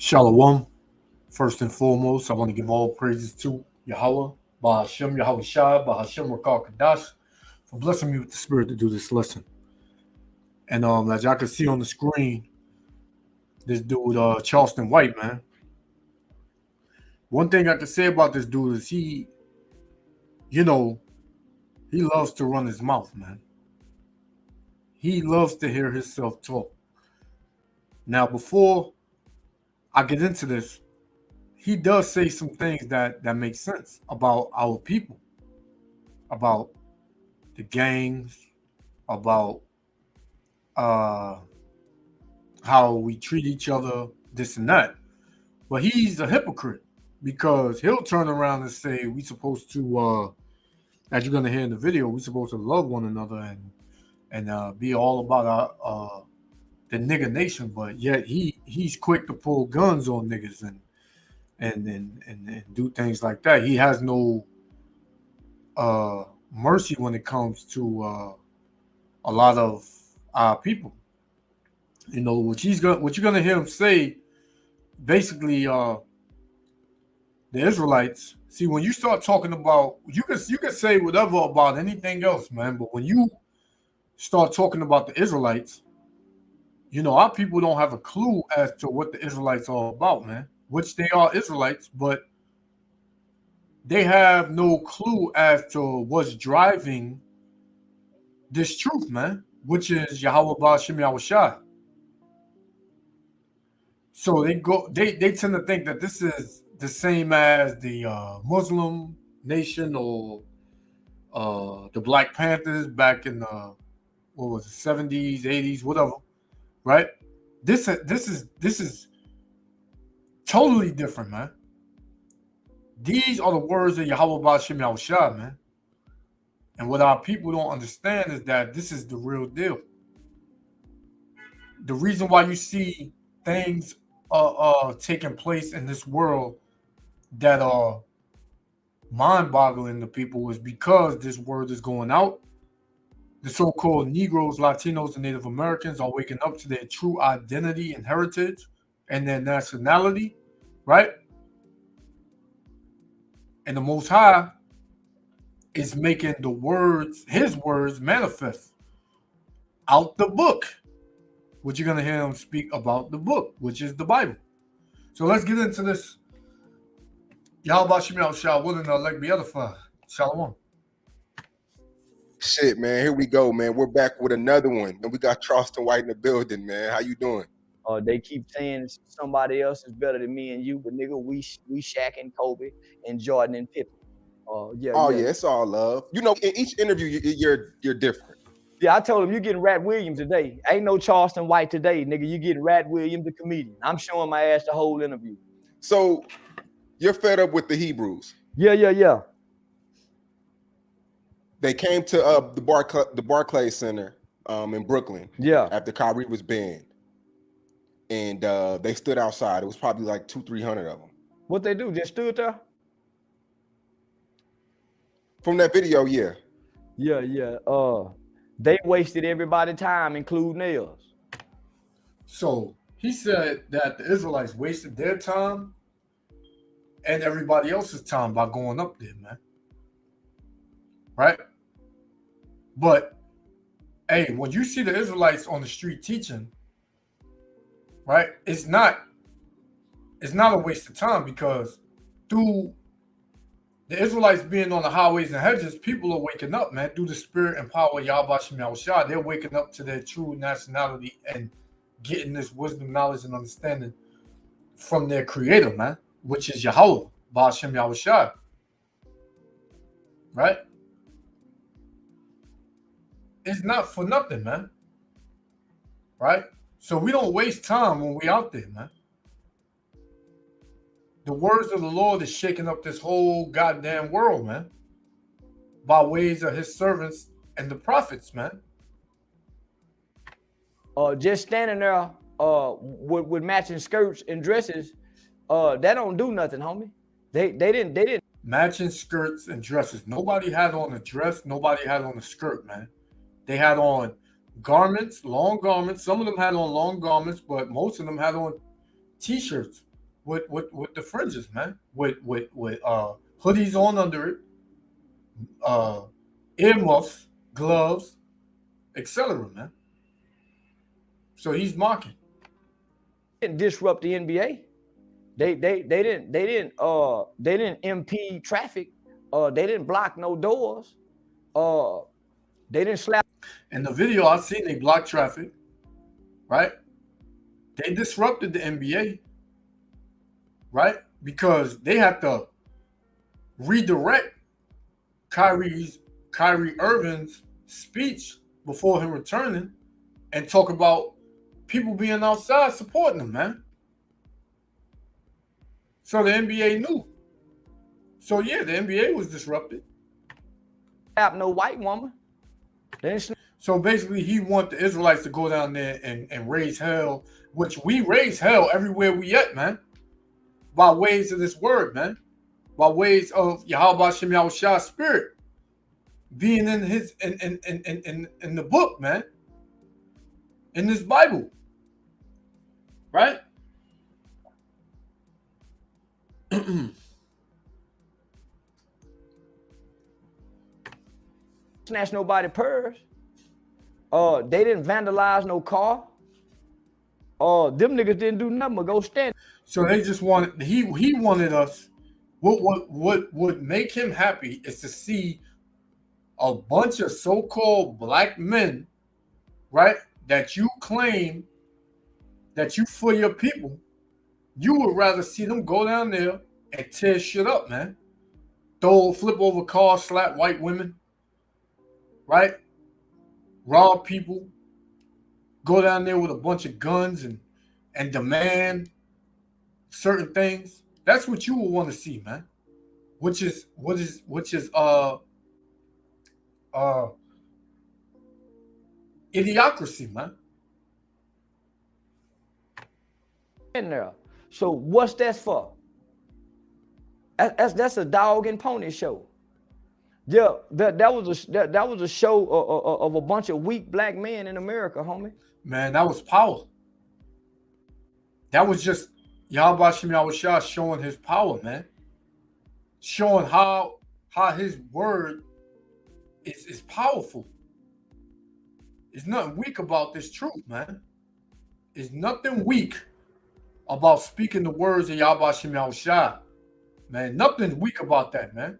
Shalom. First and foremost, I want to give all praises to Yahweh, Bahashem, Yahweh Shai, Bahashem Rakal Kadash, for blessing me with the spirit to do this lesson. And as y'all can see on the screen, this dude, Charleston White, man. One thing I can say about this dude is he loves to run his mouth, man. He loves to hear himself talk. Now, before I get into this, he does say some things that make sense about our people, about the gangs, about how we treat each other, this and that. But he's a hypocrite because he'll turn around and say we supposed to, as you're gonna hear in the video, we supposed to love one another and be all about our the nigger nation. But yet he's quick to pull guns on niggas and do things like that. He has no mercy when it comes to a lot of our people. You know what you're gonna hear him say. Basically, the Israelites. See, when you start talking about, you can say whatever about anything else, man. But when you start talking about the Israelites, our people don't have a clue as to what the Israelites are about, man. Which they are Israelites, but they have no clue as to what's driving this truth, man. Which is Yahweh Ba'Shem Yahweh Shai. So they tend to think that this is the same as the Muslim nation or the Black Panthers back in the 70s, 80s, whatever, right? This is totally different, man. These are the words of Yahweh Ba'Shem Yahweh Shai, man. And what our people don't understand is that this is the real deal. The reason why you see things taking place in this world that are mind-boggling to people is because this word is going out. The so-called Negroes, Latinos, and Native Americans are waking up to their true identity and heritage and their nationality, right? And the Most High is making the words, his words, manifest out the book. What you're gonna hear him speak about the book, which is the Bible. So let's get into this. Yahweh Ba'Shem Yahweh Shai, willing to elect be edified. Shalom. Shit, man, here we go, man. We're back with another one, and we got Charleston White in the building, man. How you doing? They keep saying somebody else is better than me and you, but nigga, we Shaq and Kobe and Jordan and Pippen. Yeah, it's all love. In each interview, you're different. Yeah, I told him you getting Rat Williams today. Ain't no Charleston White today, nigga. You getting Rat Williams, the comedian. I'm showing my ass the whole interview. So you're fed up with the Hebrews? Yeah. They came to the Barclays Center in Brooklyn. Yeah. After Kyrie was banned, and they stood outside. It was probably like 200-300 of them. What they do? Just stood there? From that video, yeah. Yeah. They wasted everybody's time, including theirs. So he said that the Israelites wasted their time and everybody else's time by going up there, man. Right? But hey, when you see the Israelites on the street teaching, right, it's not a waste of time because through the Israelites being on the highways and hedges, people are waking up, man, through the spirit and power of Yahweh Shem Yahweh Shai. They're waking up to their true nationality and getting this wisdom, knowledge, and understanding from their creator, man, which is Yahweh, Ba'Shem Yahweh Shai. Right? It's not for nothing, man. Right? So we don't waste time when we out there, man. The words of the Lord is shaking up this whole goddamn world, man, by ways of his servants and the prophets, man. Just standing there with matching skirts and dresses, that don't do nothing, homie. They didn't matching skirts and dresses. Nobody had on a dress. Nobody had on a skirt, man. They had on garments, long garments. Some of them had on long garments, but most of them had on t-shirts with the fringes, man. With hoodies on under it, earmuffs, gloves, etc., man. So he's mocking. Didn't disrupt the NBA. They didn't impede traffic. They didn't block no doors. They didn't slap. In the video I seen, they blocked traffic, right? They disrupted the NBA, right? Because they had to redirect Kyrie Irving's speech before him returning and talk about people being outside supporting him, man. So the NBA knew. So yeah, the NBA was disrupted. No white woman. So basically, he want the Israelites to go down there and raise hell, which we raise hell everywhere we at, man. By ways of this word, man. By ways of Yahweh Shem Yahushua's spirit being in his in the book, man. In this Bible. Right? Snatch nobody purse. They didn't vandalize no car. Them niggas didn't do nothing but go stand. So they just wanted he wanted us. What would make him happy is to see a bunch of so-called black men, right? That you claim that you for your people. You would rather see them go down there and tear shit up, man. Flip over cars, slap white women, right? Rob people, go down there with a bunch of guns and demand certain things. That's what you will want to see, man. Which is idiocracy, man. In there. So what's that for? That's a dog and pony show. Yeah, that was a show of a bunch of weak black men in America, homie. Man, that was power. That was just Yahweh Shem Yahushua showing his power, man. Showing how his word is powerful. There's nothing weak about this truth, man. There's nothing weak about speaking the words of Yahweh Shem Yahushua. Man, nothing's weak about that, man.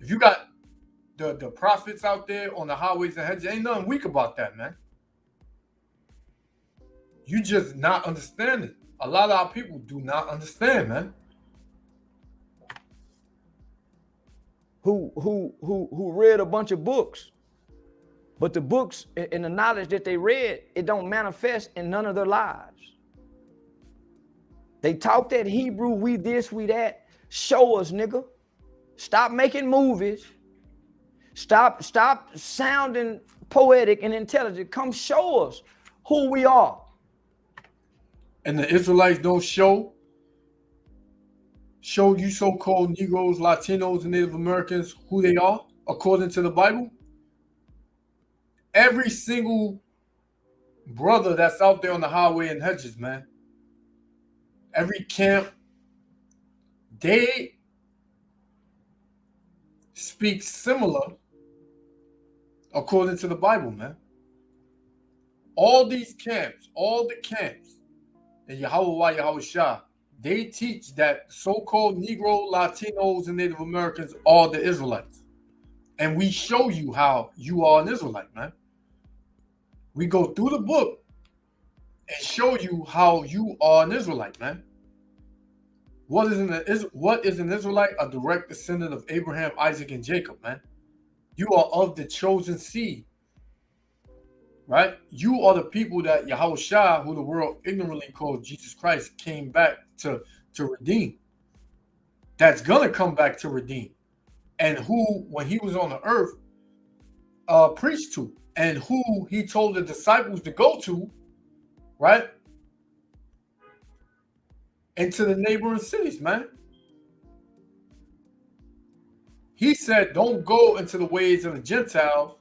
If you got the prophets out there on the highways and hedges, ain't nothing weak about that, man. You just not understanding. A lot of our people do not understand, man. Who read a bunch of books, but the books and the knowledge that they read, it don't manifest in none of their lives. They talk that Hebrew, we this, we that. Show us, nigga. Stop making movies. Stop sounding poetic and intelligent. Come show us who we are. And the Israelites don't show you so-called Negroes, Latinos, and Native Americans who they are according to the Bible. Every single brother that's out there on the highway and hedges, man. Every camp, they speak similar according to the Bible, man. All these camps, all the camps, and Yahweh Yahushua, they teach that so-called Negro, Latinos, and Native Americans are the Israelites. And we show you how you are an Israelite, man. We go through the book and show you how you are an Israelite, man. What is an Israelite? A direct descendant of Abraham, Isaac, and Jacob, man. You are of the chosen seed, right? You are the people that Yahushua, who the world ignorantly called Jesus Christ, came back to redeem. That's gonna come back to redeem, and who, when he was on the earth, preached to, and who he told the disciples to go to, right? Into the neighboring cities, man. He said, don't go into the ways of the Gentiles,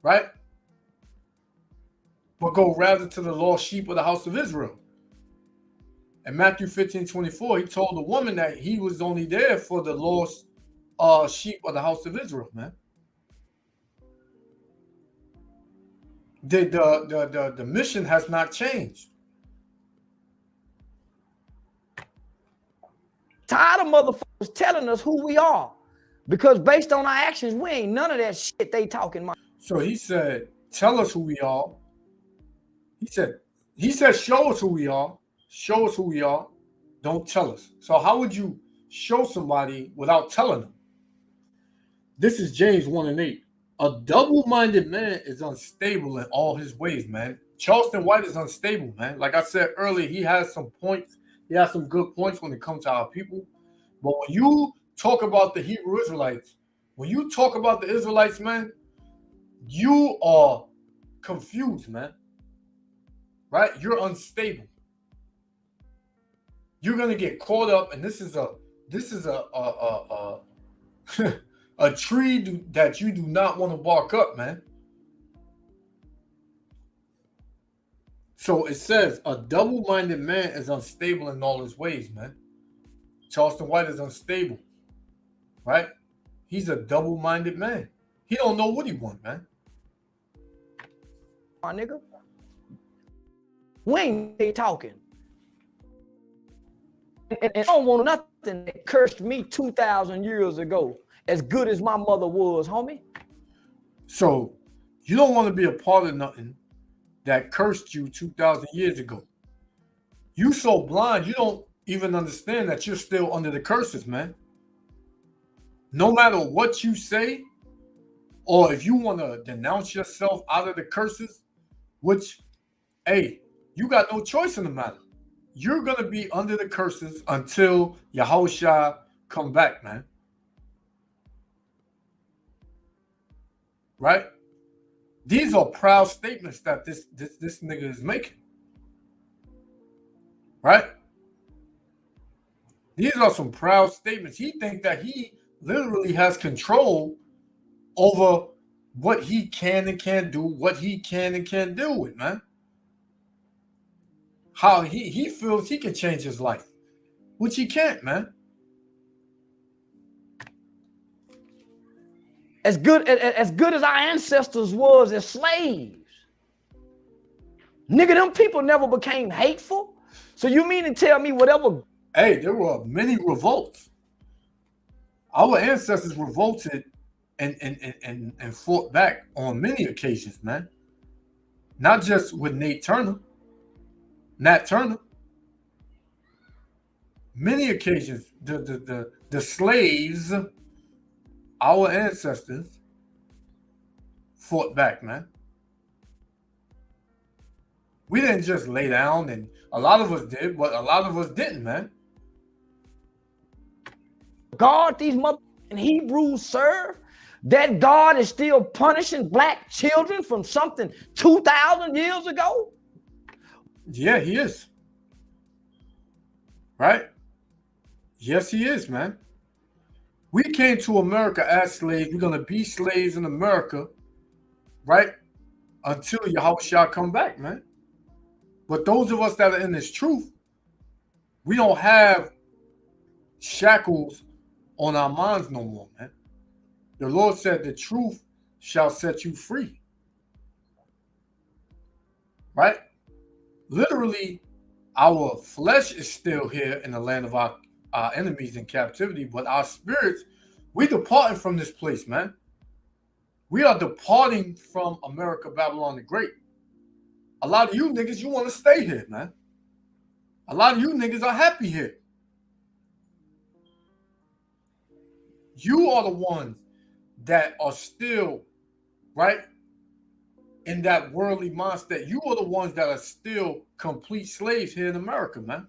right? But go rather to the lost sheep of the house of Israel. In Matthew 15:24, he told the woman that he was only there for the lost sheep of the house of Israel, man. The mission has not changed. Tired of motherfuckers telling us who we are. Because based on our actions, we ain't none of that shit they talking about. So he said, tell us who we are. He said, show us who we are. Show us who we are. Don't tell us. So how would you show somebody without telling them? This is James 1:8. A double-minded man is unstable in all his ways, man. Charleston White is unstable, man. Like I said earlier, he has some points. He has some good points when it comes to our people. But when you talk about the Hebrew Israelites, when you talk about the Israelites, man, you are confused, man. Right? You're unstable. You're gonna get caught up, and this is a a tree that you do not want to bark up, man. So it says a double-minded man is unstable in all his ways, man. Charleston White is unstable, right? He's a double-minded man. He don't know what he wants, man. My nigga, we ain't talking. And I don't want nothing that cursed me 2,000 years ago as good as my mother was, homie. So you don't want to be a part of nothing that cursed you 2,000 years ago. You so blind, you don't even understand that you're still under the curses, man. No matter what you say, or if you want to denounce yourself out of the curses, which, hey, you got no choice in the matter. You're going to be under the curses until Yahushua come back, man. Right? These are proud statements that this nigga is making. Right? These are some proud statements. He thinks that he literally has control over what he can and can't do, what he can and can't deal with, man. How he feels he can change his life, which he can't, man. As good as our ancestors was as slaves. Nigga, them people never became hateful. So you mean to tell me whatever? Hey, there were many revolts. Our ancestors revolted and fought back on many occasions, man. Not just with Nat Turner. Many occasions, the slaves, our ancestors, fought back, man. We didn't just lay down, and a lot of us did, but a lot of us didn't, man. God these motherfucking Hebrews serve, that God is still punishing black children from something 2,000 years ago? Yeah, he is. Right? Yes, he is, man. We came to America as slaves. We're going to be slaves in America, right? Until Yahushua come back, man. But those of us that are in this truth, we don't have shackles on our minds no more, man. The Lord said the truth shall set you free. Right? Literally, our flesh is still here in the land of our enemies in captivity, but our spirits, we departing from this place, man. We are departing from America, Babylon the Great. A lot of you niggas, you want to stay here, man. A lot of you niggas are happy here. You are the ones that are still, right, in that worldly mindset. You are the ones that are still complete slaves here in America, man.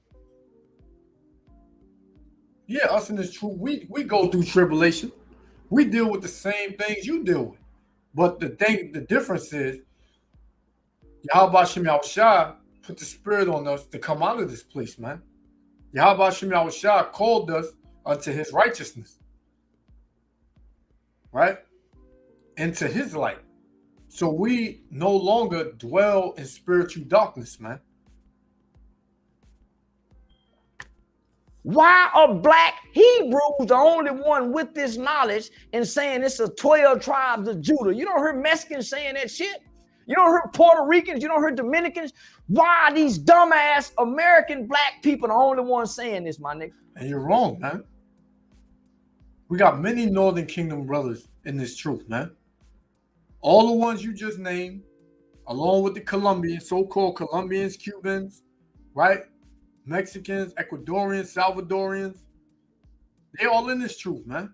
Yeah, us in this truth, we go through tribulation. We deal with the same things you deal with. But the difference is, Yahweh Shem Yahushua put the spirit on us to come out of this place, man. Yahweh Shem Yahushua called us unto his righteousness. Right? Into his light. So we no longer dwell in spiritual darkness, man. Why are black Hebrews the only one with this knowledge and saying it's a 12 tribes of Judah? You don't hear Mexicans saying that shit. You don't hear Puerto Ricans. You don't hear Dominicans. Why are these dumbass American black people the only ones saying this, my nigga? And you're wrong, man. We got many Northern Kingdom brothers in this truth, man. All the ones you just named, along with the Colombians, so-called Colombians, Cubans, right? Mexicans, Ecuadorians, Salvadorians, they all in this truth, man.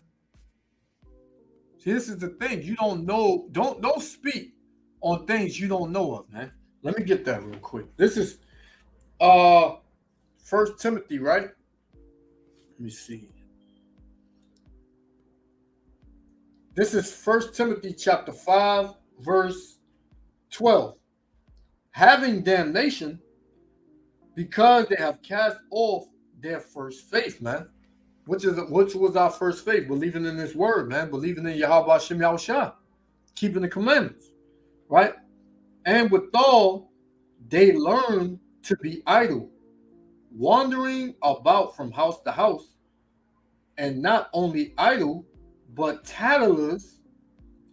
See, this is the thing. You don't know, don't speak on things you don't know of, man. Let me get that real quick. This is 1 Timothy, right? Let me see. This is 1 Timothy chapter 5, verse 12. Having damnation because they have cast off their first faith, man. Which was our first faith? Believing in this word, man. Believing in Yahweh Shem Yahushua. Keeping the commandments, right? And withal, they learn to be idle, wandering about from house to house, and not only idle, but tattlers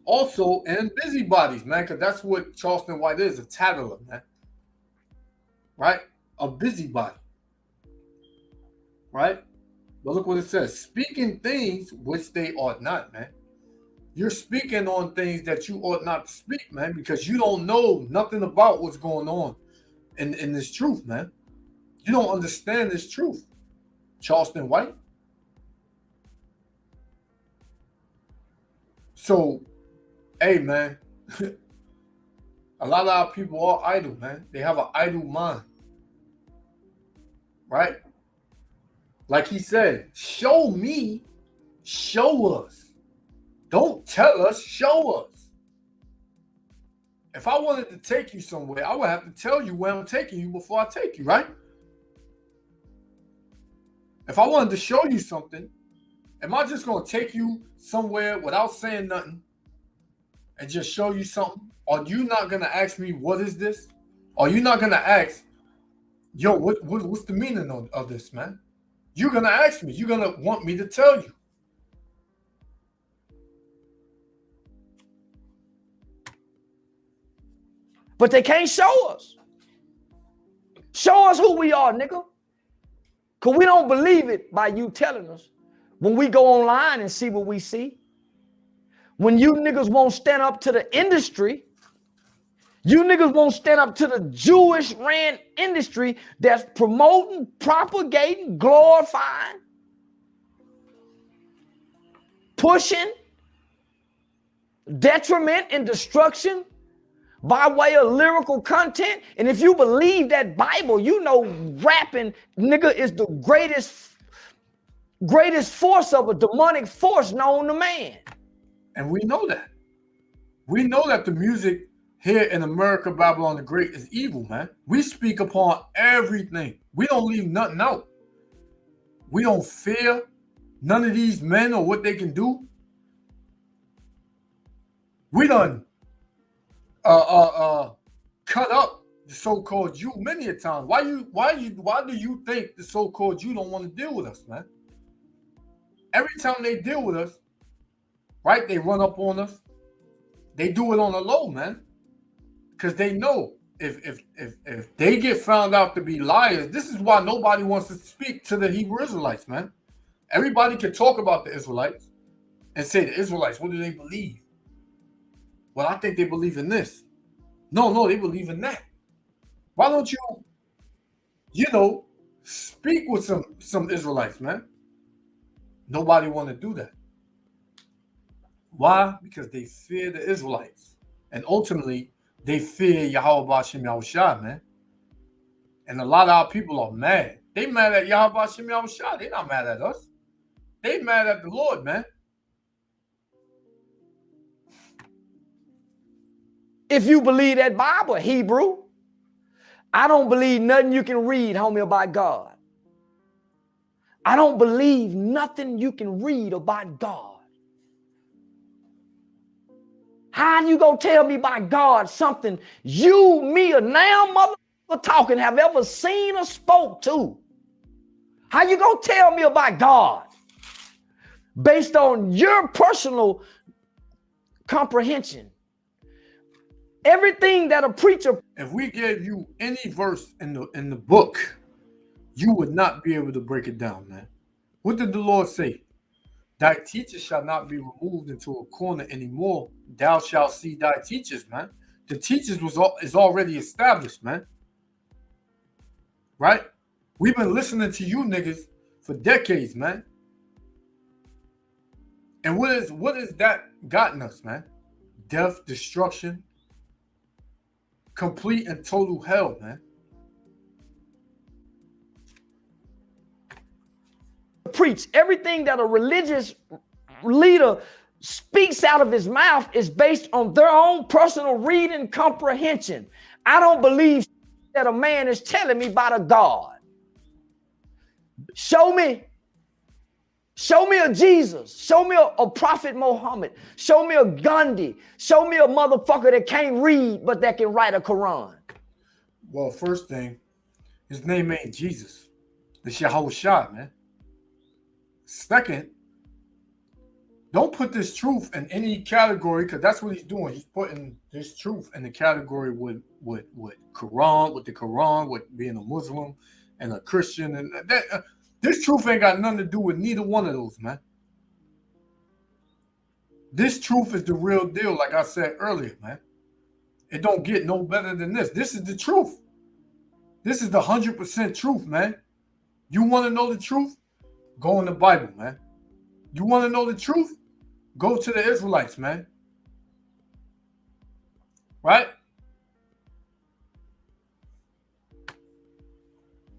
also, and busybodies, man, because that's what Charleston White is, a tattler, man. Right? A busybody. Right? But look what it says. Speaking things which they ought not, man. You're speaking on things that you ought not to speak, man, because you don't know nothing about what's going on in this truth, man. You don't understand this truth. Charleston White. So, hey, man, a lot of our people are idle, man. They have an idle mind, right? Like he said, show me, show us. Don't tell us, show us. If I wanted to take you somewhere, I would have to tell you where I'm taking you before I take you, right? If I wanted to show you something, am I just going to take you somewhere without saying nothing and just show you something? Are you not going to ask me, what is this? Are you not going to ask, yo, what's the meaning of this, man? You're going to ask me. You're going to want me to tell you. But they can't show us. Show us who we are, nigga. Because we don't believe it by you telling us. When we go online and see what we see. When you niggas won't stand up to the industry. You niggas won't stand up to the Jewish ran industry that's promoting, propagating, glorifying, pushing detriment and destruction by way of lyrical content. And if you believe that Bible, you know rapping, nigga, is the greatest force of a demonic force known to man. And we know that. We know that the music here in America, Babylon the Great, is evil, man. We speak upon everything. We don't leave nothing out. We don't fear none of these men or what they can do. We done cut up the so-called Jew many a time. Why do you think the so-called Jew don't want to deal with us, man? Every time they deal with us, right, they run up on us. They do it on the low, man. Because they know if they get found out to be liars, this is why nobody wants to speak to the Hebrew Israelites, man. Everybody can talk about the Israelites and say, the Israelites, what do they believe? Well, I think they believe in this. No, they believe in that. Why don't you, speak with some Israelites, man? Nobody want to do that. Why? Because they fear the Israelites. And ultimately, they fear Yahweh Shem Yahushua, man. And a lot of our people are mad. They mad at Yahweh Shem Yahushua. They not mad at us. They mad at the Lord, man. If you believe that Bible, Hebrew, I don't believe nothing you can read, homie, about God. I don't believe nothing you can read about God. How you gonna tell me by God something you, me, or now motherfucker talking have ever seen or spoke to? How you gonna tell me about God based on your personal comprehension? Everything that a preacher, if we gave you any verse in the book, you would not be able to break it down, man. What did the Lord say? Thy teachers shall not be removed into a corner anymore. Thou shalt see thy teachers, man. The teachers is already established, man. Right? We've been listening to you niggas for decades, man. And what is that gotten us, man? Death, destruction, complete and total hell, man. preach, everything that a religious leader speaks out of his mouth is based on their own personal reading comprehension. I don't believe that a man is telling me about a God. Show me a Jesus. Show me a Prophet Muhammad. Show me a Gandhi. Show me a motherfucker that can't read but that can write a Quran. Well, first thing, his name ain't Jesus. It's Yahushua, man. Second, don't put this truth in any category, because that's what he's doing. He's putting this truth in the category with Quran, with the Quran, with being a Muslim and a Christian, and that. This truth ain't got nothing to do with neither one of those, man. This truth is the real deal, like I said earlier, man. It don't get no better than this. This is the truth. This is the 100% truth, man. You want to know the truth? Go in the Bible, man. You want to know the truth? Go to the Israelites, man. Right?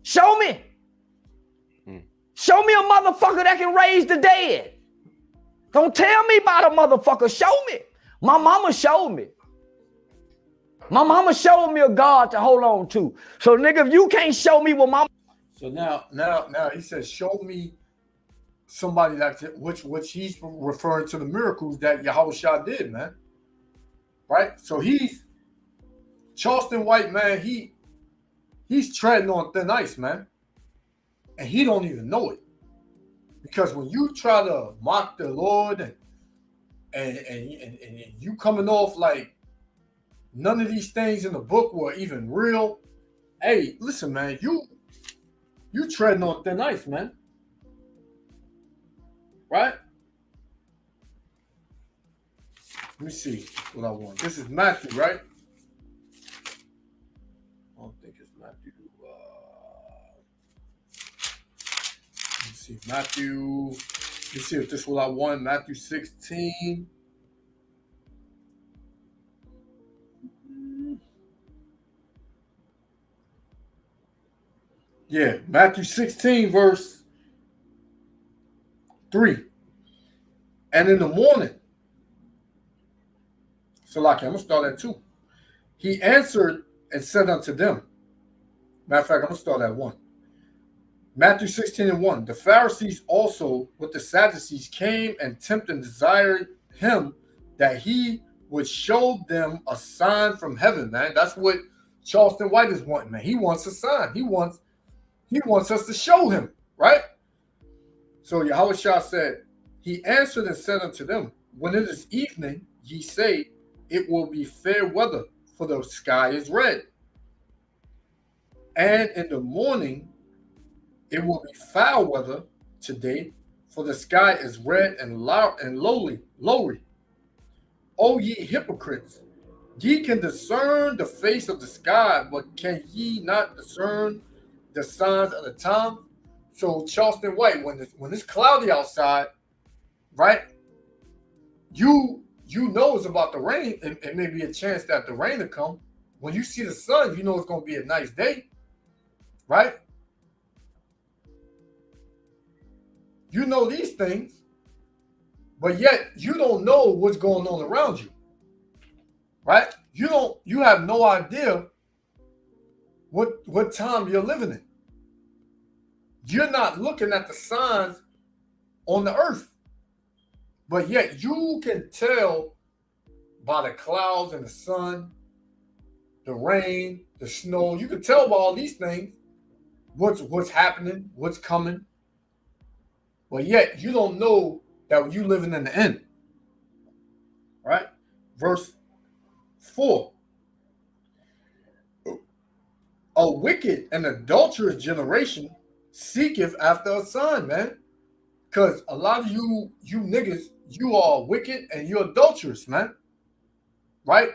Show me. Show me a motherfucker that can raise the dead. Don't tell me about a motherfucker. Show me. My mama showed me. My mama showed me a God to hold on to. So, nigga, if you can't show me what my... So now he says, show me somebody which he's referring to the miracles that Yahushua did, man. Right? So he's Charleston White, man. He's treading on thin ice, man. And he don't even know it. Because when you try to mock the Lord and you coming off like none of these things in the book were even real, hey, listen, man, you treading on thin ice, man. Right? Let me see what I want. This is Matthew, right? I don't think it's Matthew. Let's see, Matthew. Let's see if this is what I want. Matthew 16. Yeah, Matthew 16, verse 3. And in the morning, so like I'm gonna start at 2. He answered and said unto them. Matter of fact, I'm gonna start at 1. Matthew 16 and 1. The Pharisees also with the Sadducees came and tempted and desired him that he would show them a sign from heaven, man. That's what Charleston White is wanting, man. He wants a sign. He wants us to show him, right? So Yahushua said, he answered and said unto them, when it is evening, ye say, it will be fair weather, for the sky is red. And in the morning, it will be foul weather today, for the sky is red and lowry. O ye hypocrites, ye can discern the face of the sky, but can ye not discern the signs of the time? So Charleston White, when it's cloudy outside, right? You know it's about to rain, and may be a chance that the rain will come. When you see the sun, you know it's going to be a nice day, right? You know these things, but yet you don't know what's going on around you, right? You have no idea what time you're living in. You're not looking at the signs on the earth, but yet you can tell by the clouds and the sun, the rain, the snow. You can tell by all these things what's happening, what's coming. But yet you don't know that you living in the end. Right? Verse 4. A wicked and adulterous generation seeketh after a sign, man. Because a lot of you niggas, you are wicked and you're adulterous, man. Right?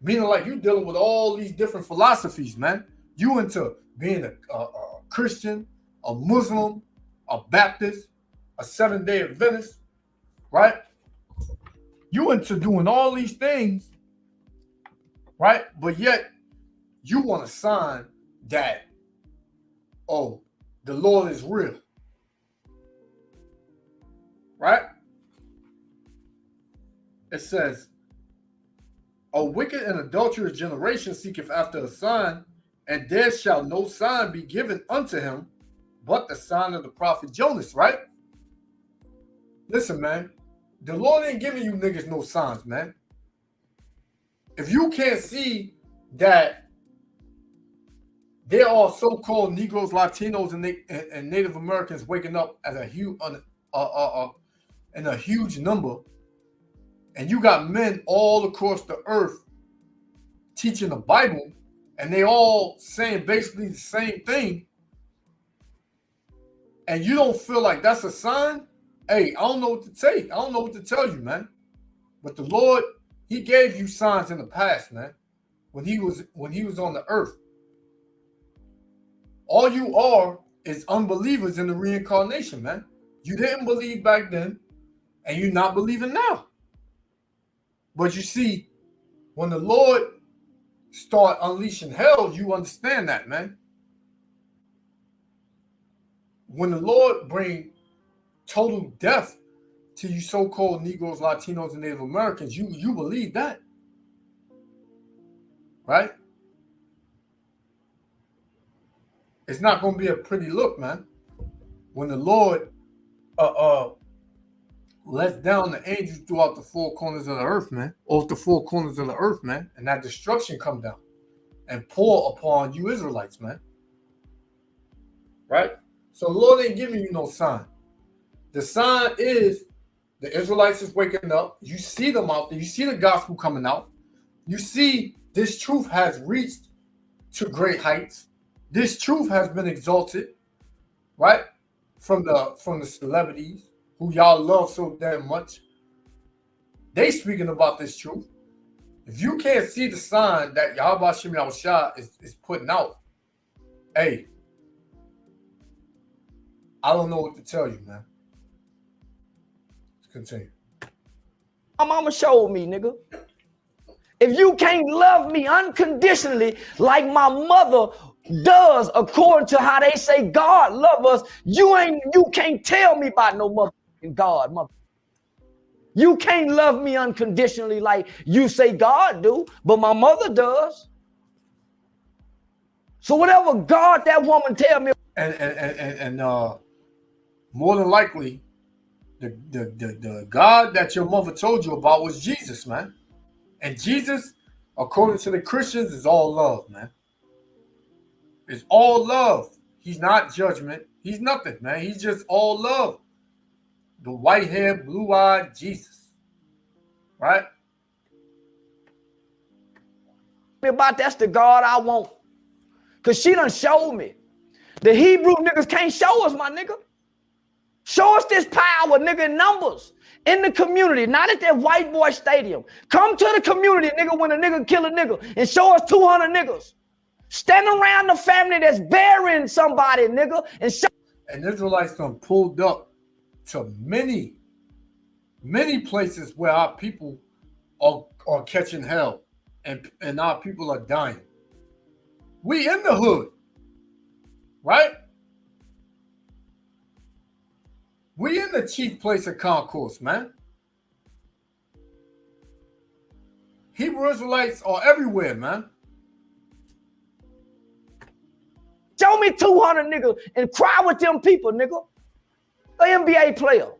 Meaning like you dealing with all these different philosophies, man. You into being a Christian, a Muslim, a Baptist, a Seventh-day Adventist, right? You into doing all these things, right? But yet you want a sign that, oh, the Lord is real, right? It says, a wicked and adulterous generation seeketh after a sign, and there shall no sign be given unto him but the sign of the prophet Jonas, right? Listen, man, the Lord ain't giving you niggas no signs, man. If you can't see that there are so-called Negroes, Latinos, and Native Americans waking up as a huge in a huge number, and you got men all across the earth teaching the Bible, and they all saying basically the same thing, and you don't feel like that's a sign, hey, I don't know what to say. I don't know what to tell you, man. But the Lord, he gave you signs in the past, man, when he was on the earth. All you are is unbelievers in the reincarnation, man. You didn't believe back then, and you're not believing now. But you see, when the Lord start unleashing hell, you understand that, man. When the Lord bring total death to you so-called Negroes, Latinos, and Native Americans, you believe that, right? It's not going to be a pretty look, man. When the Lord lets down the angels throughout the four corners of the earth, man, off the four corners of the earth, man, and that destruction come down and pour upon you Israelites, man. Right? So the Lord ain't giving you no sign. The sign is the Israelites is waking up. You see them out there. You see the gospel coming out. You see this truth has reached to great heights. This truth has been exalted, right? From the celebrities who y'all love so damn much. They speaking about this truth. If you can't see the sign that Yahweh Shem Yahushua is putting out, hey, I don't know what to tell you, man. Let's continue. My mama showed me, nigga. If you can't love me unconditionally like my mother does, according to how they say God love us, you can't tell me about no motherfucking God, mother. You can't love me unconditionally like you say God do, but my mother does. So whatever God that woman tell me, and more than likely, the God that your mother told you about was Jesus, man. And Jesus, according to the Christians, is all love, man. It's all love. He's not judgment. He's nothing, man. He's just all love. The white-haired, blue-eyed Jesus. Right? about that's the God I want. Because she done showed me. The Hebrew niggas can't show us, my nigga. Show us this power, nigga, in numbers. In the community, not at that white boy stadium. Come to the community, nigga, when a nigga kill a nigga, and show us 200 niggas. Stand around the family that's burying somebody, nigga, and show. And Israelites done pulled up to many places where our people are catching hell and our people are dying. We in the hood, right? We in the chief place of concourse, man. Hebrew Israelites are everywhere, man. Show me 200 niggas and cry with them people, nigga. An NBA player.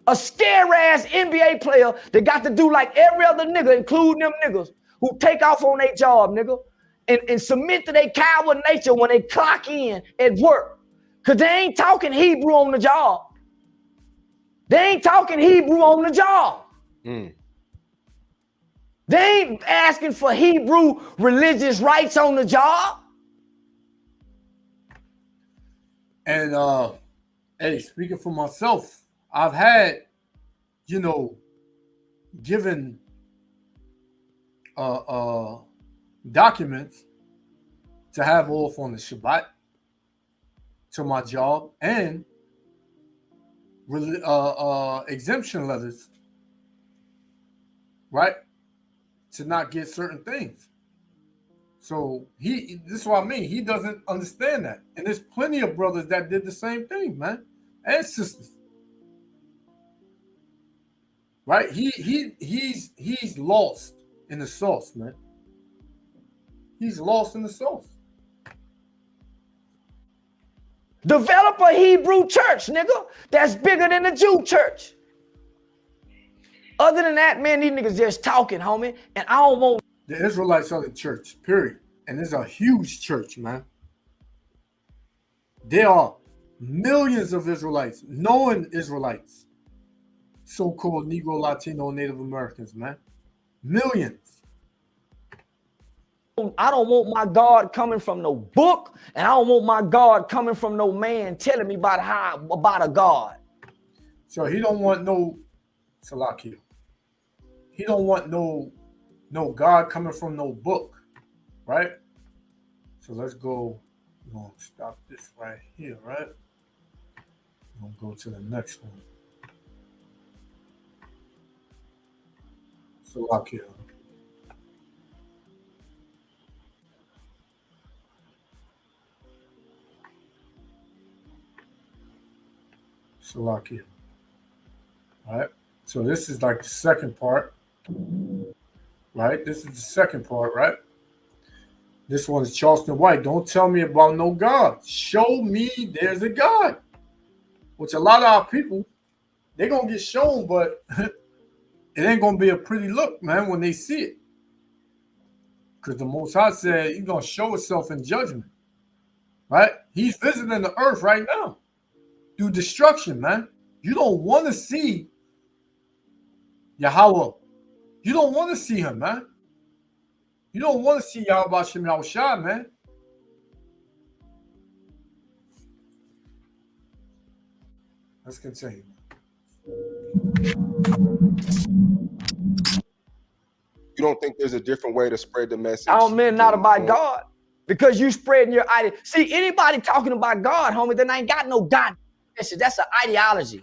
A scare-ass NBA player that got to do like every other nigga, including them niggas who take off on their job, nigga. and submit to their coward nature when they clock in at work. Because they ain't talking Hebrew on the job. They ain't talking Hebrew on the job. Mm. They ain't asking for Hebrew religious rights on the job. And hey, speaking for myself, I've had, given documents to have off on the Shabbat to my job and exemption letters, right, to not get certain things. So this is what I mean. He doesn't understand that, and there's plenty of brothers that did the same thing, man, and sisters. Right? He's lost in the sauce, man. He's lost in the sauce. Develop a Hebrew church, nigga, that's bigger than the Jew church. Other than that, man, these niggas just talking, homie. And I don't want the Israelites are the church, period. And it's a huge church, man. There are millions of Israelites, known Israelites, so-called Negro, Latino, Native Americans, man. Millions. I don't want my God coming from no book, and I don't want my God coming from no man telling me about a God. So he don't want no Salakia. He don't want no God coming from no book, right? So let's go. We're gonna stop this right here, right? We're gonna go to the next one. Salakia. Salakia. All right. So this is like the second part, right? This is the second part, right? This one's Charleston White. Don't tell me about no God. Show me there's a God. Which a lot of our people, they're going to get shown, but it ain't going to be a pretty look, man, when they see it. Because the Most High said he's going to show himself in judgment, right? He's visiting the earth right now through destruction, man. You don't want to see Yahweh. You don't want to see him, man. You don't want to see Yahweh Shem Yahushua, man. Let's continue. You don't think there's a different way to spread the message? I don't mean not about God, because you spreading your idea. See, anybody talking about God, homie, then ain't got no God. That's an ideology,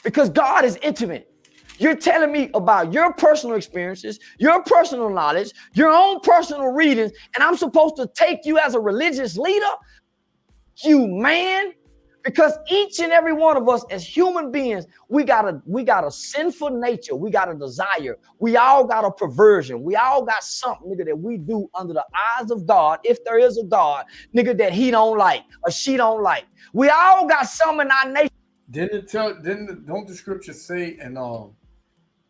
because God is intimate. You're telling me about your personal experiences, your personal knowledge, your own personal readings, and I'm supposed to take you as a religious leader? You man. Because each and every one of us as human beings, we got a sinful nature. We got a desire. We all got a perversion. We all got something, nigga, that we do under the eyes of God, if there is a God, nigga, that he don't like or she don't like. We all got something in our nature. Don't the scripture say in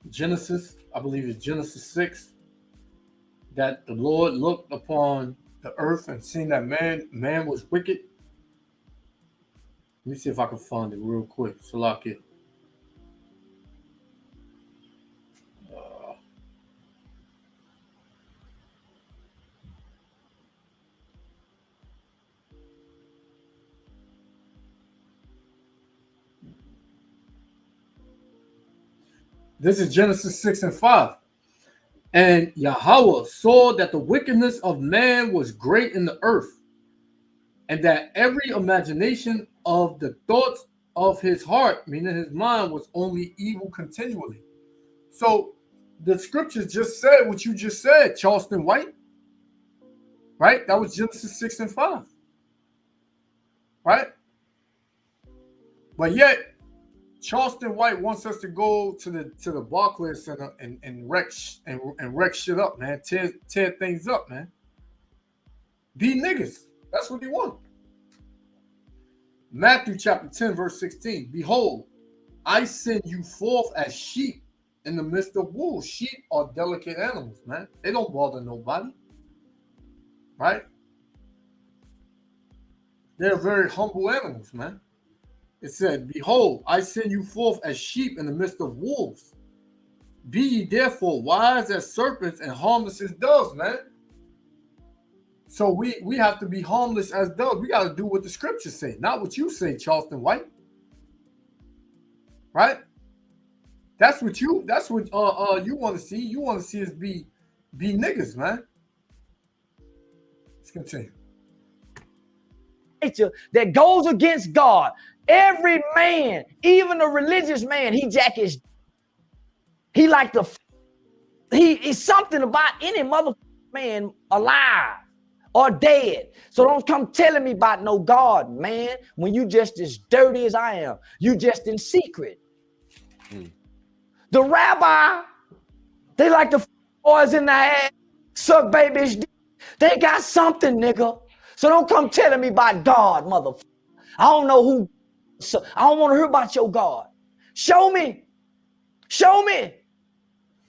Genesis, I believe it's Genesis 6, that the Lord looked upon the earth and seen that man was wicked? Let me see if I can find it real quick. Salakia. This is Genesis 6 and 5. And Yahweh saw that the wickedness of man was great in the earth, and that every imagination of the thoughts of his heart, meaning his mind, was only evil continually. So the scriptures just said what you just said, Charleston White. Right? That was Genesis 6 and 5. Right? But yet, Charleston White wants us to go to the Barclays Center and wreck shit up, man. Tear things up, man. Be niggas. That's what he wants. Matthew chapter 10, verse 16. Behold, I send you forth as sheep in the midst of wolves. Sheep are delicate animals, man. They don't bother nobody. right? They're very humble animals, man. It said, behold, I send you forth as sheep in the midst of wolves. Be ye therefore wise as serpents and harmless as doves, man. So we have to be harmless as doves. We got to do what the scriptures say, not what you say, Charleston White. Right? That's what you want to see. You want to see us be niggas, man. Let's continue. Nature that goes against God. Every man, even a religious man, he like the he is something about any mother man alive or dead. So don't come telling me about no God, man, when you just as dirty as I am. You just in secret. The rabbi, they like the boys in the ass, suck babies. They got something, nigga. So don't come telling me about God, motherfucker. I don't know who. So I don't want to hear about your God. Show me. Show me.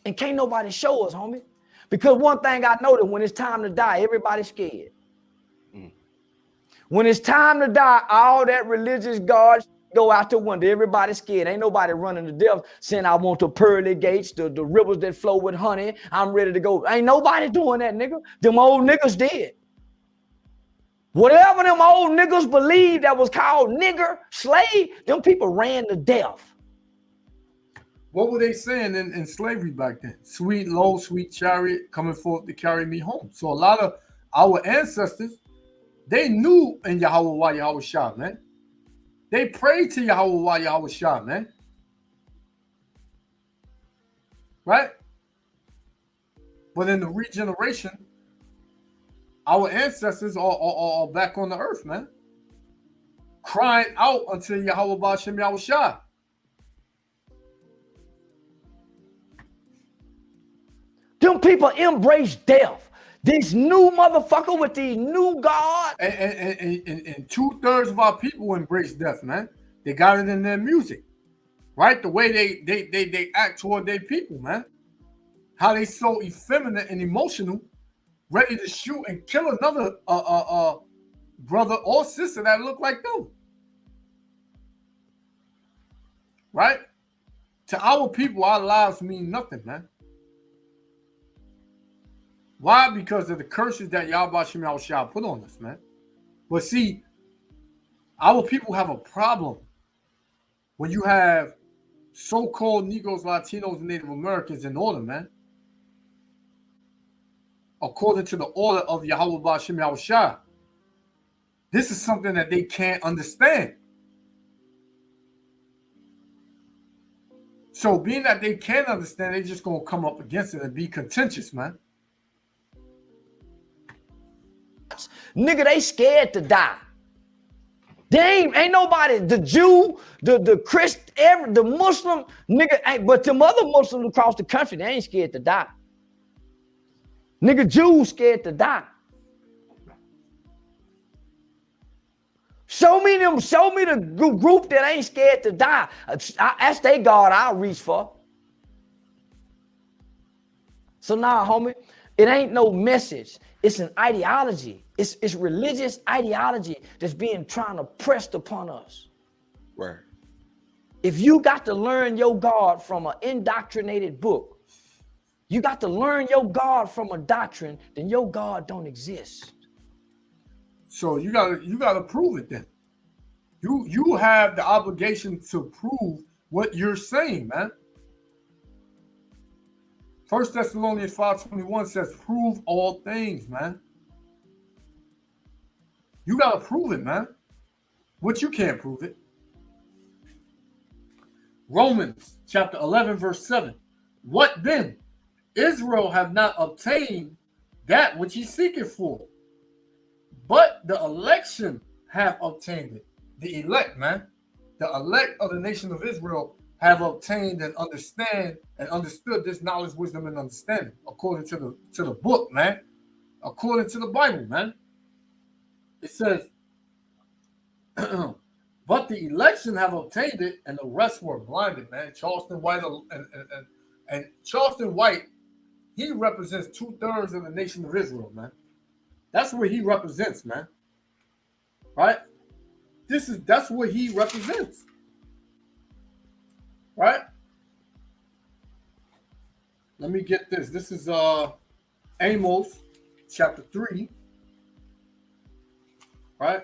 And can't nobody show us, homie. Because one thing I know that when it's time to die, everybody's scared. When it's time to die, all that religious God go out the window. Everybody's scared. Ain't nobody running to death saying, I want the pearly gates, the rivers that flow with honey. I'm ready to go. Ain't nobody doing that, nigga. Them old niggas did. Whatever them old niggas believed that was called nigger, slave, them people ran to death. What were they saying in slavery back then? Sweet, low, sweet chariot coming forth to carry me home. So a lot of our ancestors, they knew in Yahweh Yahweh Shah, man. They prayed to Yahweh Yahweh Shah, man. Right? But in the regeneration, our ancestors are back on the earth, man. Crying out unto Yahweh Ba'ashem Yahweh Shah. Them people embrace death. This new motherfucker with these new gods. And 2/3 of our people embrace death, man. They got it in their music. Right? The way they act toward their people, man. How they so effeminate and emotional, ready to shoot and kill another brother or sister that look like them. Right? To our people, our lives mean nothing, man. Why? Because of the curses that Yahweh Shem Yahushua put on us, man. But see, our people have a problem when you have so-called Negroes, Latinos, and Native Americans in order, man. According to the order of Yahweh Ba'ashem Yahushua. This is something that they can't understand. So being that they can't understand, they're just going to come up against it and be contentious, man. Nigga, they scared to die. They ain't nobody, the Jew, the Christian, the Muslim, nigga, but them other Muslims across the country, they ain't scared to die. Nigga, Jews scared to die. Show me the group that ain't scared to die. That's they God I'll reach for. So now, homie, it ain't no message. It's an ideology. It's religious ideology that's being trying to pressed upon us. Right. If you got to learn your God from an indoctrinated book, you got to learn your God from a doctrine, then your God don't exist. So you gotta prove it then. You have the obligation to prove what you're saying, man. 1 Thessalonians 5:21 says, prove all things, man. You gotta prove it, man. But you can't prove it. Romans chapter 11, verse 7. What then? Israel have not obtained that which he seeketh for, but the election have obtained it. The elect, man. The elect of the nation of Israel have obtained and understood this knowledge, wisdom, and understanding, according to the book, man. According to the Bible, man. It says, but the election have obtained it, and the rest were blinded, man. Charleston White and Charleston White, he represents 2/3 of the nation of Israel, man. That's what he represents, man. Right? That's what he represents. Right? Let me get this. This is Amos chapter 3. Right?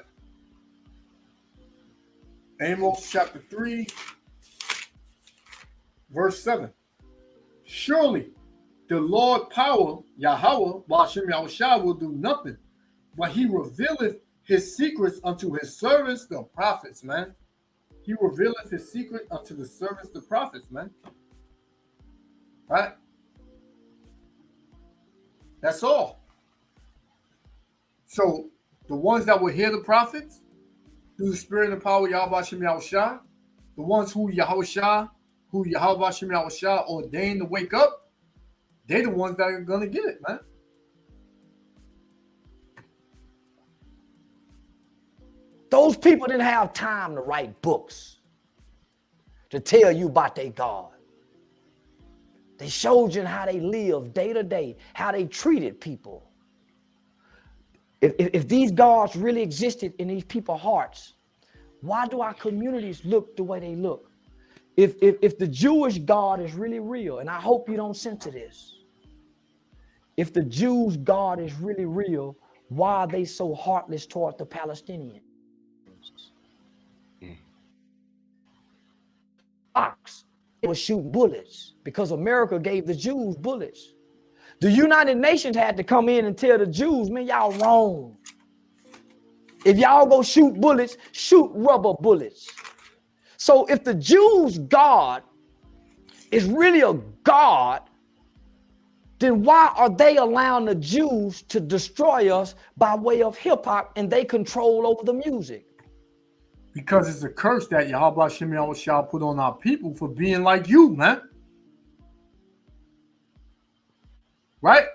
Amos chapter 3, verse 7. Surely the Lord power, Yahweh, Bashem Yahushua, will do nothing, but he revealeth his secrets unto his servants, the prophets, man. He revealeth his secret unto the servants, the prophets, man. Right? That's all. So the ones that will hear the prophets through the spirit and power of Yahweh Bashem Yahushua, the ones who Yahweh Bashem Yahushua ordained to wake up, they're the ones that are going to get it, man. Those people didn't have time to write books to tell you about their God. They showed you how they lived day to day, how they treated people. If these gods really existed in these people's hearts, why do our communities look the way they look? If the Jewish God is really real, and I hope you don't censor this, if the Jews' God is really real, why are they so heartless toward the Palestinians? They were shooting bullets because America gave the Jews bullets. The United Nations had to come in and tell the Jews, man, y'all wrong. If y'all go shoot bullets, shoot rubber bullets. So if the Jews' God is really a God, then why are they allowing the Jews to destroy us by way of hip hop and they control over the music? Because it's a curse that Yahweh Hashem Yahushua put on our people for being like you, man. Right?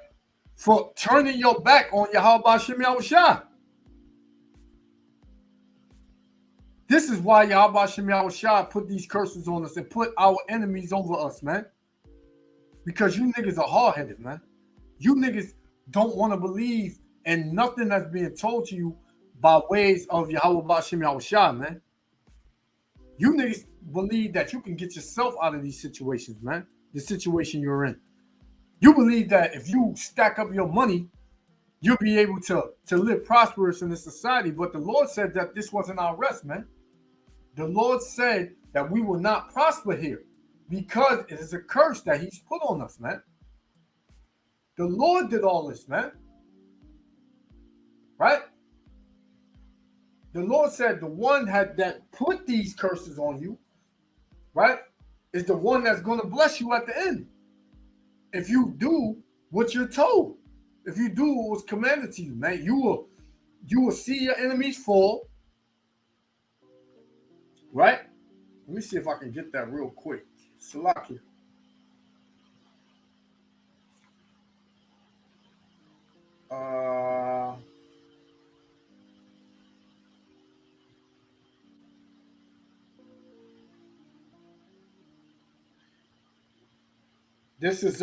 For turning your back on Yahweh Hashem Yahushua. This is why Yahweh Hashem Yahushua put these curses on us and put our enemies over us, man. Because you niggas are hard-headed, man. You niggas don't want to believe in nothing that's being told to you by ways of Yahweh Hashem Yahushua, man. You niggas believe that you can get yourself out of these situations, man. The situation you're in. You believe that if you stack up your money, you'll be able to live prosperous in this society. But the Lord said that this wasn't our rest, man. The Lord said that we will not prosper here because it is a curse that he's put on us, man. The Lord did all this, man. Right? The Lord said the one that put these curses on you, right, is the one that's going to bless you at the end. If you do what you're told, if you do what was commanded to you, man, you will see your enemies fall. Right? Let me see if I can get that real quick. Salakia. This is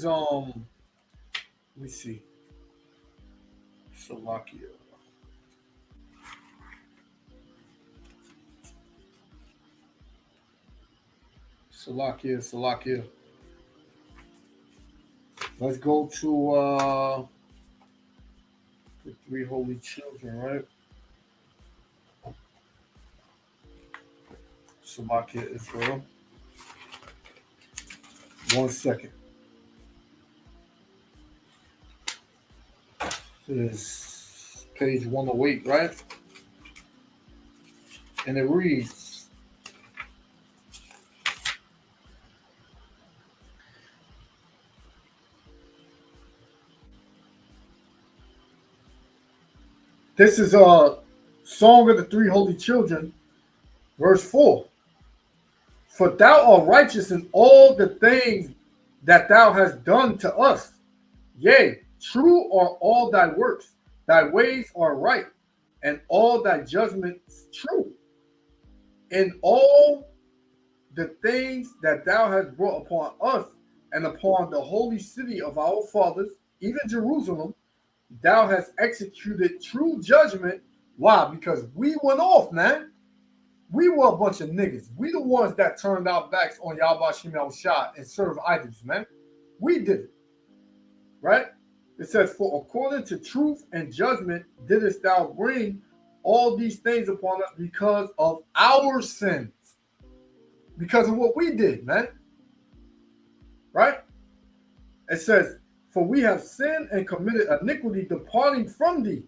let me see. Salakia. Salakia. Let's go to the three holy children, right? Salakia Israel. 1 second. This is page 108, right? And it reads, this is a song of the three holy children, verse 4. For thou art righteous in all the things that thou hast done to us. Yea, true are all thy works. Thy ways are right, and all thy judgments true. In all the things that thou hast brought upon us and upon the holy city of our fathers, even Jerusalem, thou hast executed true judgment. Why? Because we went off, man. We were a bunch of niggas. We the ones that turned our backs on Yahweh Shem Shah and served idols, man. We did it. Right? It says, for according to truth and judgment didst thou bring all these things upon us because of our sins. Because of what we did, man. Right? It says, for we have sinned and committed iniquity departing from thee.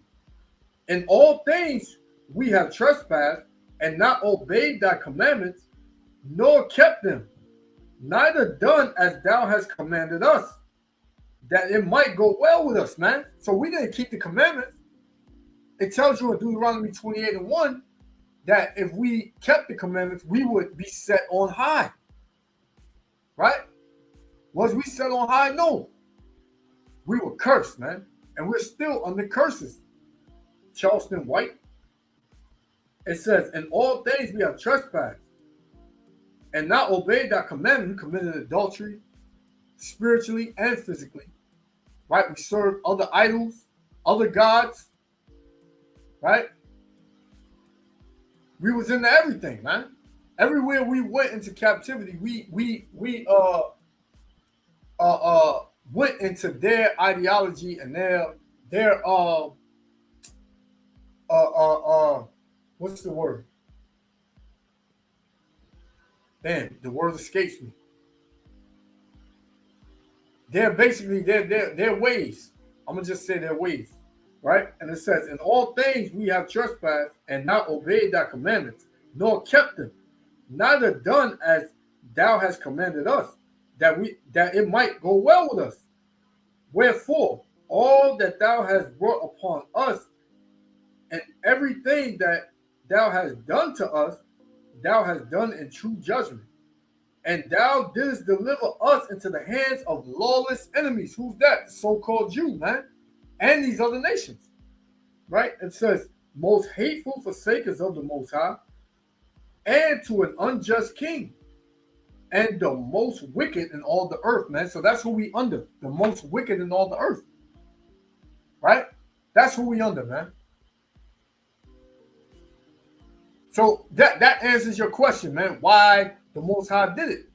In all things we have trespassed and not obeyed thy commandments, nor kept them, neither done as thou hast commanded us, that it might go well with us, man. So we didn't keep the commandments. It tells you in Deuteronomy 28:1 that if we kept the commandments, we would be set on high. Right? Was we set on high? No. We were cursed, man. And we're still under curses. Charleston White. It says, in all things we have trespassed and not obeyed thy commandment. We committed adultery, spiritually and physically. Right? We served other idols, other gods. Right? We was into everything, man. Everywhere we went into captivity, we went into their ideology and their what's the word? Damn, the word escapes me. They're basically their ways. I'm gonna just say their ways, right? And it says, in all things we have trespassed and not obeyed thy commandments, nor kept them, neither done as thou hast commanded us, that it might go well with us. Wherefore, all that thou hast brought upon us, and everything that thou hast done to us, thou hast done in true judgment. And thou didst deliver us into the hands of lawless enemies. Who's that? The so-called Jew, man. And these other nations. Right? It says, most hateful forsakers of the Most High, and to an unjust king, and the most wicked in all the earth, man. So that's who we under. The most wicked in all the earth. Right? That's who we under, man. So that answers your question, man. Why the Most High did it.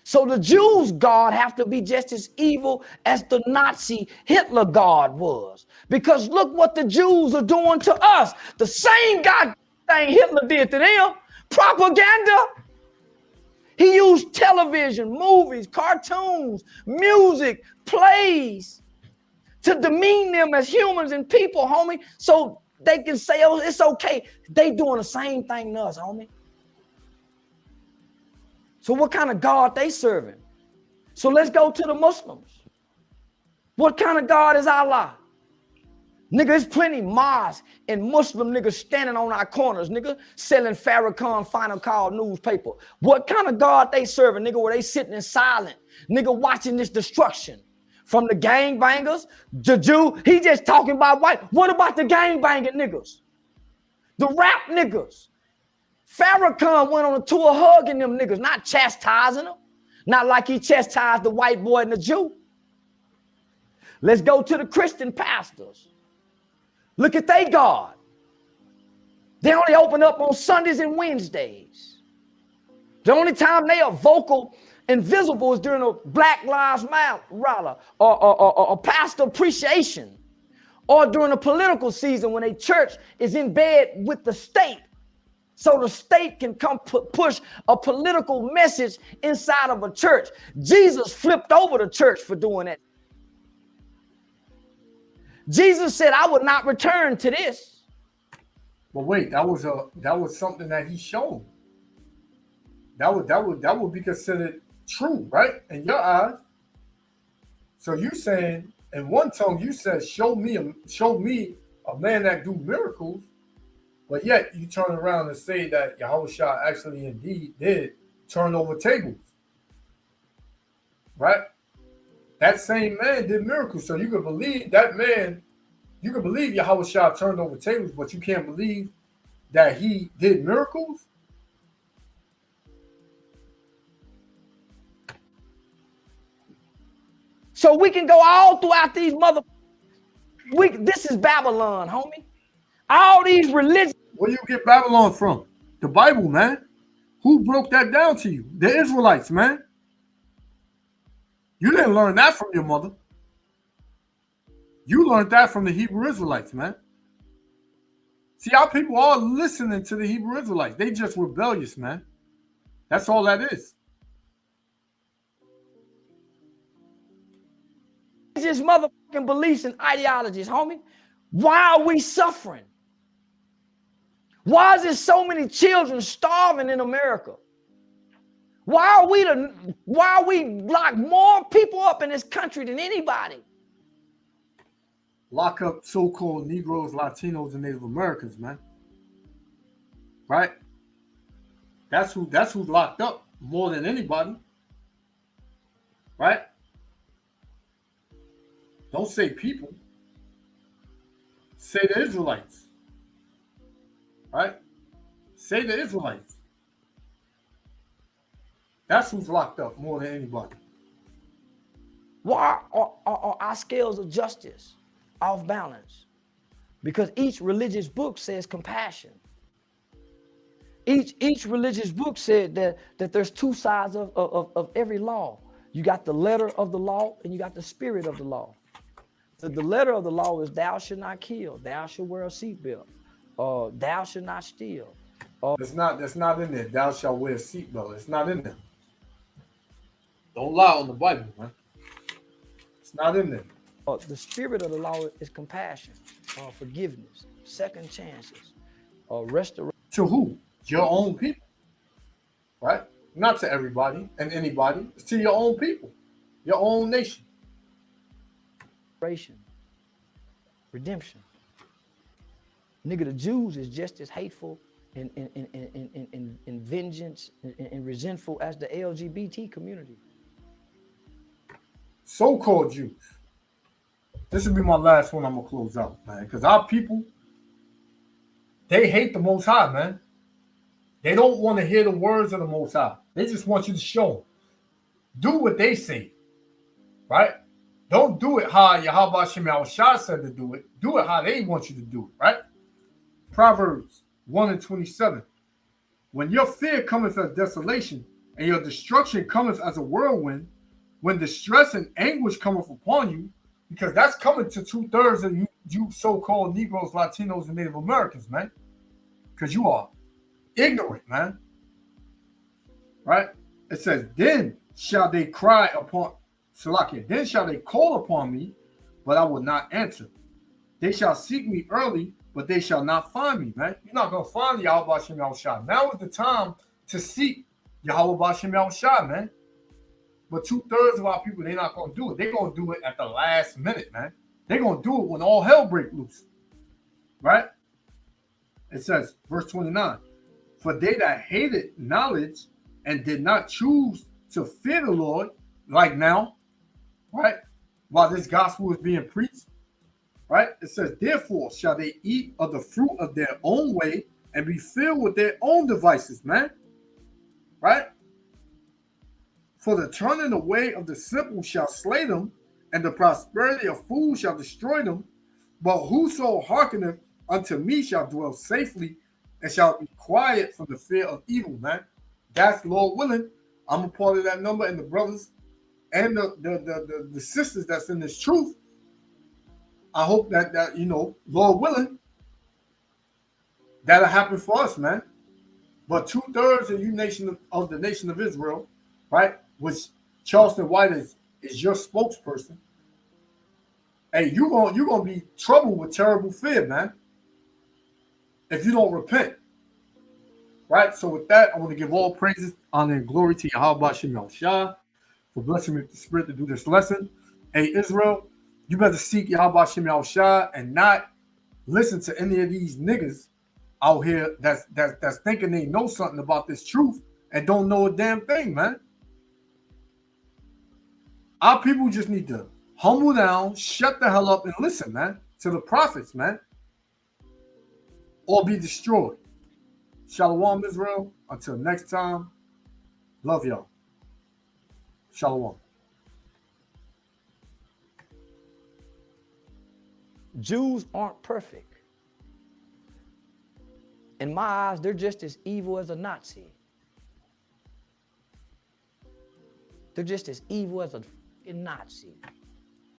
So the Jews' God have to be just as evil as the Nazi Hitler God was. Because look what the Jews are doing to us. The same God thing Hitler did to them. Propaganda. He used television, movies, cartoons, music, plays to demean them as humans and people, homie. So they can say, oh, it's okay. They doing the same thing to us, homie. So what kind of God they serving? So let's go to the Muslims. What kind of God is Allah? Nigga, there's plenty mosques and Muslim niggas standing on our corners, nigga, selling Farrakhan Final Call newspaper. What kind of God they serving, nigga, where they sitting in silent, nigga, watching this destruction? From the gangbangers, the Jew, he just talking about white. What about the gangbanging niggas? The rap niggas. Farrakhan went on a tour hugging them niggas, not chastising them. Not like he chastised the white boy and the Jew. Let's go to the Christian pastors. Look at they God. They only open up on Sundays and Wednesdays. The only time they are vocal and visible is during a Black Lives Matter rally or pastor appreciation, or during a political season when a church is in bed with the state, so the state can come push a political message inside of a church. Jesus flipped over the church for doing that. Jesus said, I would not return to this. But wait, that was something that he showed. That would be considered true, right? In your eyes. So you saying, in one tongue, you said, show me a man that do miracles, but yet you turn around and say that Yahushua actually indeed did turn over tables. Right? That same man did miracles. So you can believe that man, you can believe Yahushua turned over tables, but you can't believe that he did miracles? So we can go all throughout these this is Babylon, homie. All these religions. Where you get Babylon from? The Bible, man. Who broke that down to you? The Israelites, man. You didn't learn that from your mother. You learned that from the Hebrew Israelites, man. See, our people are listening to the Hebrew Israelites. They just rebellious, man. That's all that is. Just motherfucking beliefs and ideologies, homie. Why are we suffering? Why is there so many children starving in America? Why are we lock more people up in this country than anybody? Lock up so-called Negroes, Latinos, and Native Americans, man. Right? That's who's locked up more than anybody. Right? Don't say people. Say the Israelites. Right? Say the Israelites. That's who's locked up more than anybody. Why are our scales of justice off balance? Because each religious book says compassion. Each religious book said that there's two sides of every law. You got the letter of the law and you got the spirit of the law. The letter of the law is thou shalt not kill, thou shalt wear a seatbelt, thou shalt not steal. That's not in there. Thou shalt wear a seatbelt. It's not in there. Don't lie on the Bible, man. It's not in there. The spirit of the law is compassion, forgiveness, second chances, restoration. To who? Your own people. Right? Not to everybody and anybody. It's to your own people. Your own nation. Redemption. Nigga, the Jews is just as hateful and vengeance and resentful as the LGBT community. So-called Jews. This will be my last one. I'm gonna close out, man. Because our people, they hate the Most High, man. They don't want to hear the words of the Most High. They just want you to show them. Do what they say, right? Don't do it how Yahweh Shem Shah said to do it. Do it how they want you to do it, right? Proverbs 1:27. When your fear cometh as desolation, and your destruction cometh as a whirlwind, when distress and anguish cometh upon you, because that's coming to 2/3 of you so-called Negroes, Latinos, and Native Americans, man. Because you are ignorant, man. Right? It says, then shall they cry upon Salakia, then shall they call upon me, but I will not answer. They shall seek me early, but they shall not find me, man. You're not going to find Yahweh Shem Yahushua. Now is the time to seek Yahweh Shem Yahushua, man. But 2/3 of our people, they're not going to do it. They're going to do it at the last minute, man. They're going to do it when all hell break loose. Right? It says, verse 29, for they that hated knowledge and did not choose to fear the Lord, like now, right? While this gospel is being preached, right? It says, therefore shall they eat of the fruit of their own way and be filled with their own devices, man. Right? For the turning away of the simple shall slay them, and the prosperity of fools shall destroy them. But whoso hearkeneth unto me shall dwell safely and shall be quiet from the fear of evil, man. That's Lord willing. I'm a part of that number, and the brothers and the sisters that's in this truth. I hope that you know, Lord willing, that'll happen for us, man. But 2/3 of the nation of Israel, right, which Charleston White is your spokesperson. Hey, you're gonna be troubled with terrible fear, man, if you don't repent. Right? So with that, I want to give all praises, honor, and glory to Yahweh Shem Yahushua for blessing me with the spirit to do this lesson. Hey, Israel, you better seek Yahweh Shem Yahushua and not listen to any of these niggas out here that's thinking they know something about this truth and don't know a damn thing, man. Our people just need to humble down, shut the hell up, and listen, man, to the prophets, man, or be destroyed. Shalom, Israel. Until next time, love y'all. Shalom. Jews aren't perfect. In my eyes, they're just as evil as a Nazi. They're just as evil as a fucking Nazi.